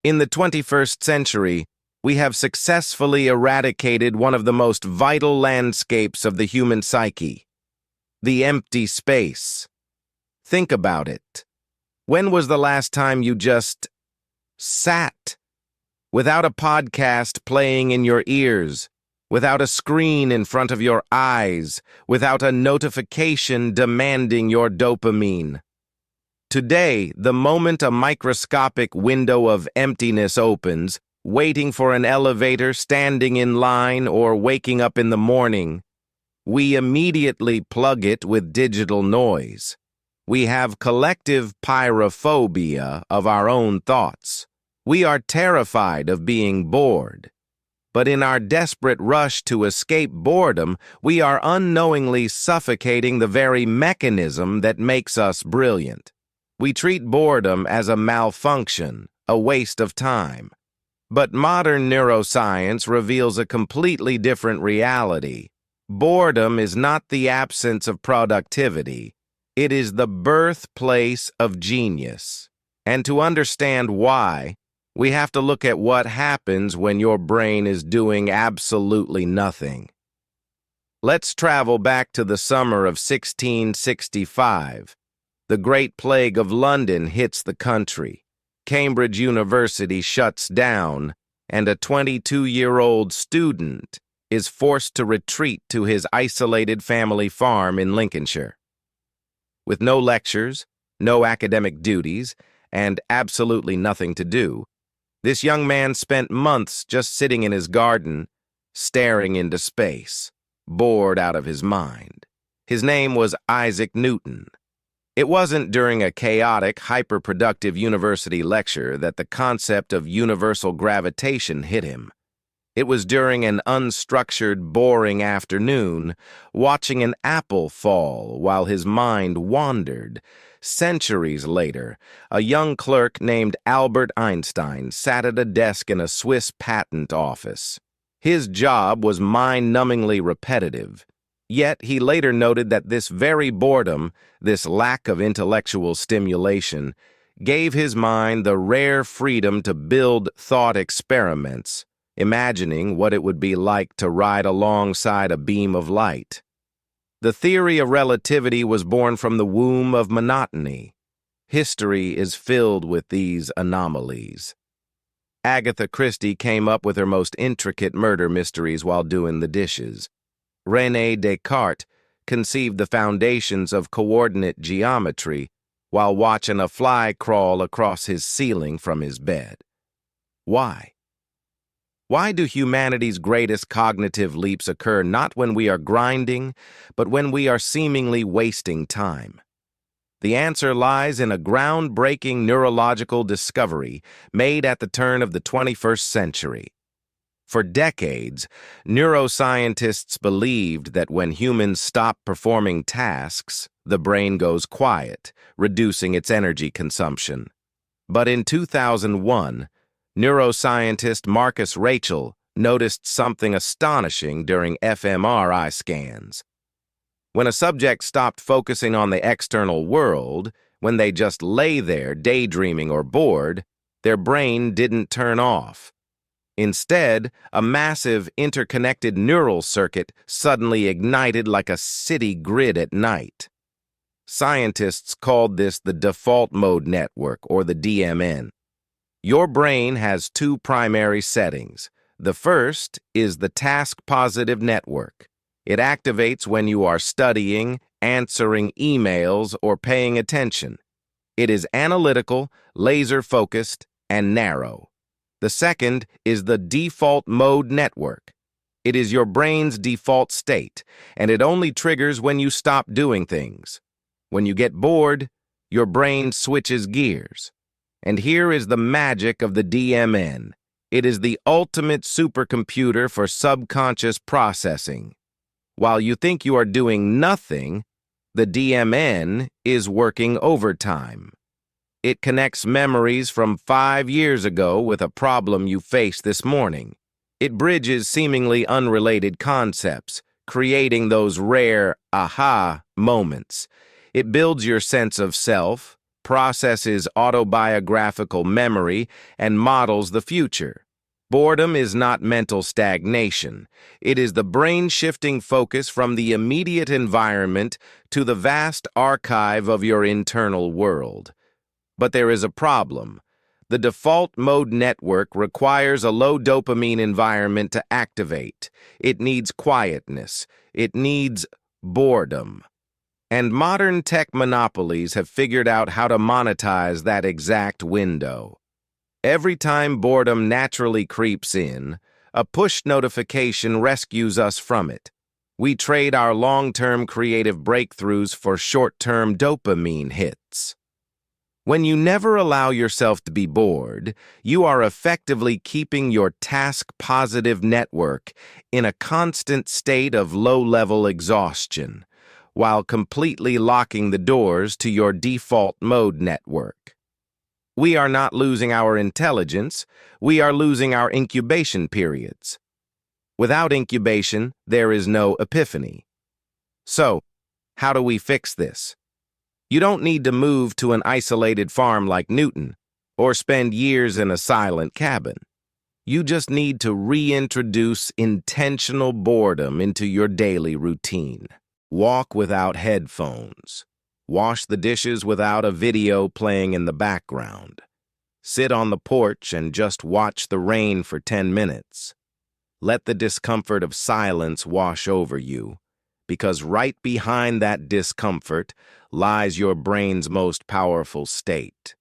In the 21st century, we have successfully eradicated one of the most vital landscapes of the human psyche, the empty space. Think about it. When was the last time you just sat? Without a podcast playing in your ears, without a screen in front of your eyes, without a notification demanding your dopamine. Today, the moment a microscopic window of emptiness opens, waiting for an elevator, standing in line, or waking up in the morning, we immediately plug it with digital noise. We have collective pyrophobia of our own thoughts. We are terrified of being bored. But in our desperate rush to escape boredom, we are unknowingly suffocating the very mechanism that makes us brilliant. We treat boredom as a malfunction, a waste of time. But modern neuroscience reveals a completely different reality. Boredom is not the absence of productivity. It is the birthplace of genius. And to understand why, we have to look at what happens when your brain is doing absolutely nothing. Let's travel back to the summer of 1665. The Great Plague of London hits the country. Cambridge University shuts down, and a 22-year-old student is forced to retreat to his isolated family farm in Lincolnshire. With no lectures, no academic duties, and absolutely nothing to do, this young man spent months just sitting in his garden, staring into space, bored out of his mind. His name was Isaac Newton. It wasn't during a chaotic, hyper-productive university lecture that the concept of universal gravitation hit him. It was during an unstructured, boring afternoon, watching an apple fall while his mind wandered. Centuries later, a young clerk named Albert Einstein sat at a desk in a Swiss patent office. His job was mind-numbingly repetitive. Yet he later noted that this very boredom, this lack of intellectual stimulation, gave his mind the rare freedom to build thought experiments, imagining what it would be like to ride alongside a beam of light. The theory of relativity was born from the womb of monotony. History is filled with these anomalies. Agatha Christie came up with her most intricate murder mysteries while doing the dishes. René Descartes conceived the foundations of coordinate geometry while watching a fly crawl across his ceiling from his bed. Why? Why do humanity's greatest cognitive leaps occur not when we are grinding, but when we are seemingly wasting time? The answer lies in a groundbreaking neurological discovery made at the turn of the 21st century. For decades, neuroscientists believed that when humans stop performing tasks, the brain goes quiet, reducing its energy consumption. But in 2001, neuroscientist Marcus Rachel noticed something astonishing during fMRI scans. When a subject stopped focusing on the external world, when they just lay there daydreaming or bored, their brain didn't turn off. Instead, a massive interconnected neural circuit suddenly ignited like a city grid at night. Scientists called this the default mode network, or the DMN. Your brain has two primary settings. The first is the task-positive network. It activates when you are studying, answering emails, or paying attention. It is analytical, laser-focused, and narrow. The second is the default mode network. It is your brain's default state, and it only triggers when you stop doing things. When you get bored, your brain switches gears. And here is the magic of the DMN. It is the ultimate supercomputer for subconscious processing. While you think you are doing nothing, the DMN is working overtime. It connects memories from 5 years ago with a problem you face this morning. It bridges seemingly unrelated concepts, creating those rare aha moments. It builds your sense of self, processes autobiographical memory, and models the future. Boredom is not mental stagnation. It is the brain-shifting focus from the immediate environment to the vast archive of your internal world. But there is a problem. The default mode network requires a low dopamine environment to activate. It needs quietness. It needs boredom. And modern tech monopolies have figured out how to monetize that exact window. Every time boredom naturally creeps in, a push notification rescues us from it. We trade our long-term creative breakthroughs for short-term dopamine hits. When you never allow yourself to be bored, you are effectively keeping your task-positive network in a constant state of low-level exhaustion, while completely locking the doors to your default mode network. We are not losing our intelligence, we are losing our incubation periods. Without incubation, there is no epiphany. So, how do we fix this? You don't need to move to an isolated farm like Newton, or spend years in a silent cabin. You just need to reintroduce intentional boredom into your daily routine. Walk without headphones. Wash the dishes without a video playing in the background. Sit on the porch and just watch the rain for 10 minutes. Let the discomfort of silence wash over you, because right behind that discomfort lies your brain's most powerful state.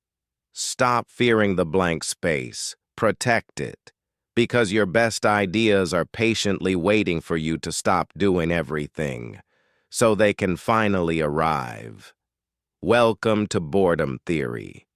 Stop fearing the blank space. Protect it, because your best ideas are patiently waiting for you to stop doing everything, so they can finally arrive. Welcome to Boredom Theory.